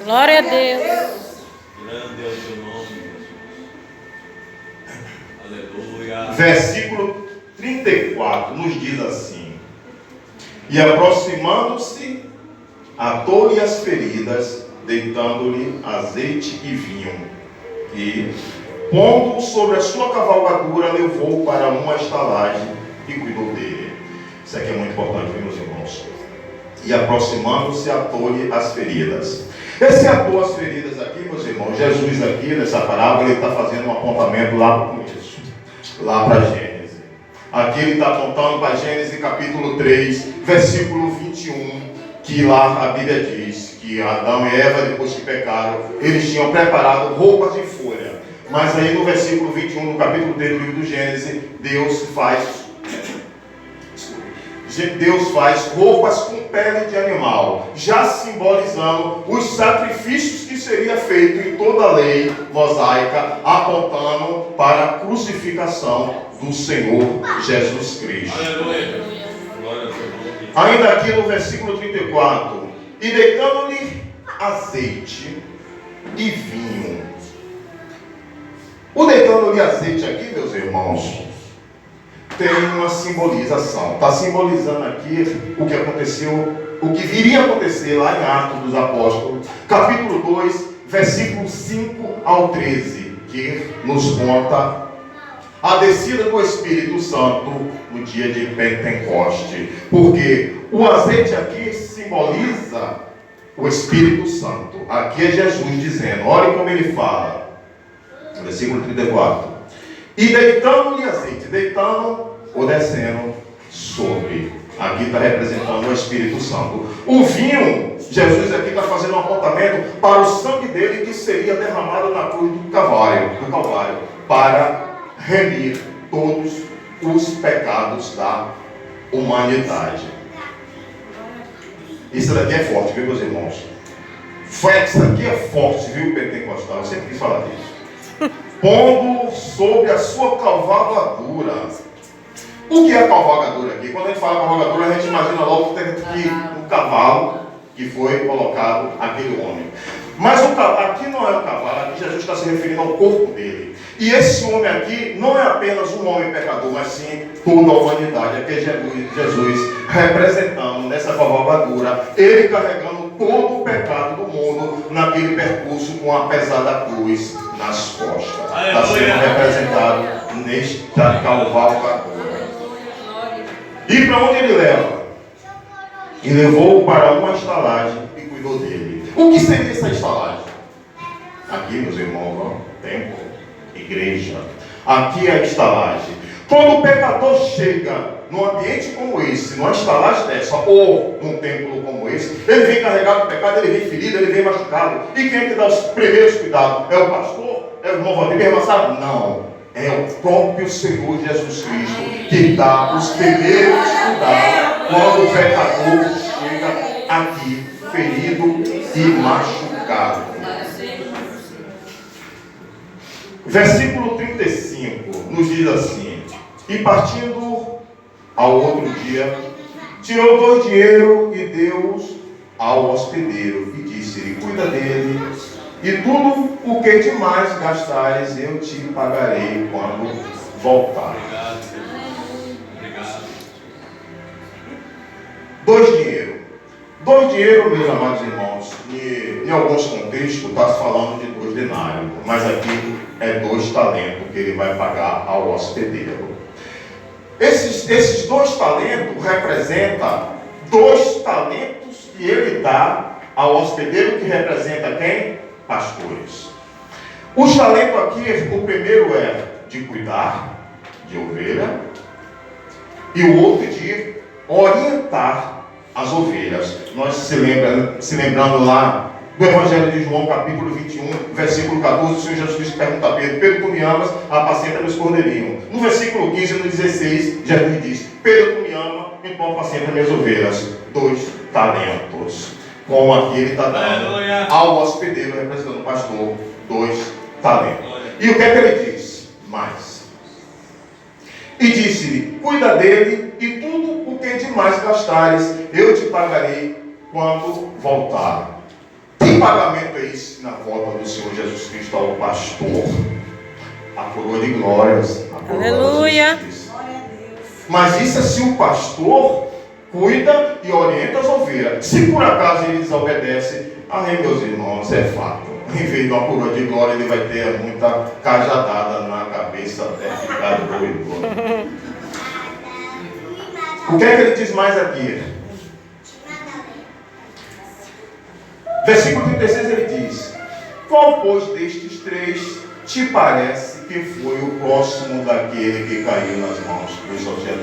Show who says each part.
Speaker 1: Glória a Deus.
Speaker 2: Grande é o teu nome, Jesus. Aleluia.
Speaker 3: Versículo 34 nos diz assim: e aproximando-se, atou-lhe as feridas, deitando-lhe azeite e vinho, e, pondo-o sobre a sua cavalgadura, levou para uma estalagem e cuidou dele. Isso aqui é muito importante, viu, meus irmãos? E aproximando-se, atou-lhe as feridas. Esse atou as feridas aqui, meus irmãos, Jesus aqui nessa parábola, ele está fazendo um apontamento lá para o começo, lá para Gênesis. Aqui ele está apontando para Gênesis capítulo 3, versículo 21, que lá a Bíblia diz que Adão e Eva, depois que pecaram, eles tinham preparado roupas de folha. Mas aí no versículo 21 do capítulo 3 do livro do Gênesis, Deus faz roupas com pele de animal, já simbolizando os sacrifícios que seria feito em toda a lei mosaica, apontando para a crucificação do Senhor Jesus Cristo.
Speaker 2: Aleluia.
Speaker 3: Ainda aqui no versículo 34, e deitando-lhe azeite e vinho. O deitando-lhe azeite aqui, meus irmãos, tem uma simbolização. Está simbolizando aqui o que aconteceu, o que viria a acontecer lá em Atos dos Apóstolos, capítulo 2, versículo 5 ao 13, que nos conta a descida do Espírito Santo no dia de Pentecoste. Porque o azeite aqui simboliza o Espírito Santo. Aqui é Jesus dizendo, olha como ele fala, no versículo 34. E deitando-lhe azeite, deitando ou descendo sobre. Aqui está representando o Espírito Santo. O vinho, Jesus aqui está fazendo um apontamento para o sangue dele que seria derramado na cruz do Calvário, para remir todos os pecados da humanidade. Isso daqui é forte, viu, meus irmãos? Isso aqui é forte, viu, pentecostal? Eu sempre quis falar disso. Pondo sobre a sua cavalgadura. O que é cavalgadura aqui? Quando a gente fala cavalgadura, a gente imagina logo que o cavalo que foi colocado aquele homem. Mas aqui não é o cavalo, aqui Jesus está se referindo ao corpo dele. E esse homem aqui não é apenas um homem pecador, mas sim toda a humanidade. Aqui é Jesus representando nessa cavalgadura, ele carregando todo o pecado do mundo naquele percurso com a pesada cruz nas costas. Está sendo representado nesta cavalgadura. E para onde ele leva? E levou-o para uma estalagem e cuidou dele. O que seria essa estalagem? Aqui, meus irmãos, ó, templo, igreja. Aqui é a estalagem. Quando o pecador chega num ambiente como esse, numa estalagem dessa, ou num templo como esse, ele vem carregado de pecado, ele vem ferido, ele vem machucado. E quem é que dá os primeiros cuidados? É o pastor? É o irmão Valdemir Massado? Não. É o próprio Senhor Jesus Cristo que dá os primeiros cuidados quando o pecador chega aqui ferido e machucado. Versículo 35 nos diz assim: e partindo ao outro dia, tirou 2 dinheiros e deu ao hospedeiro e disse-lhe: cuida dele, e tudo o que demais gastares eu te pagarei quando voltar.
Speaker 2: Obrigado.
Speaker 3: 2 dinheiros. 2 dinheiros, meus amados irmãos, em alguns contextos está falando de 2 denários, mas aqui é 2 talentos que ele vai pagar ao hospedeiro. Esses 2 talentos representam 2 talentos que ele dá ao hospedeiro, que representa quem? Pastores. Os talentos aqui, o primeiro é de cuidar de ovelha e o outro de orientar as ovelhas. Nós se lembrando lá do Evangelho de João, capítulo 21, versículo 14, o Senhor Jesus Cristo pergunta a Pedro: Pedro, tu me amas? Apacenta meus cordeirinhos. No versículo 15 e no 16, Jesus diz: Pedro, tu me amas? Então apacenta minhas ovelhas. 2 talentos. Como aqui ele está dando ao hospedeiro, representando o pastor, 2 talentos. E o que é que ele diz? Mais. E disse-lhe: cuida dele, e tudo o que demais gastares, eu te pagarei quando voltar. Que pagamento é esse na volta do Senhor Jesus Cristo ao pastor? A coroa de glórias, a coroa
Speaker 1: Aleluia.
Speaker 3: da justiça. Mas isso é se o pastor cuida e orienta as ovelhas. Se por acaso ele desobedece, aí, meus irmãos, é fato. Em vez de uma coroa de glória, ele vai ter muita cajadada na cabeça até ficar doido. O que é que ele diz mais aqui? Versículo 36 ele diz: qual, pois, destes três te parece que foi o próximo daquele que caiu nas mãos dos odiadores?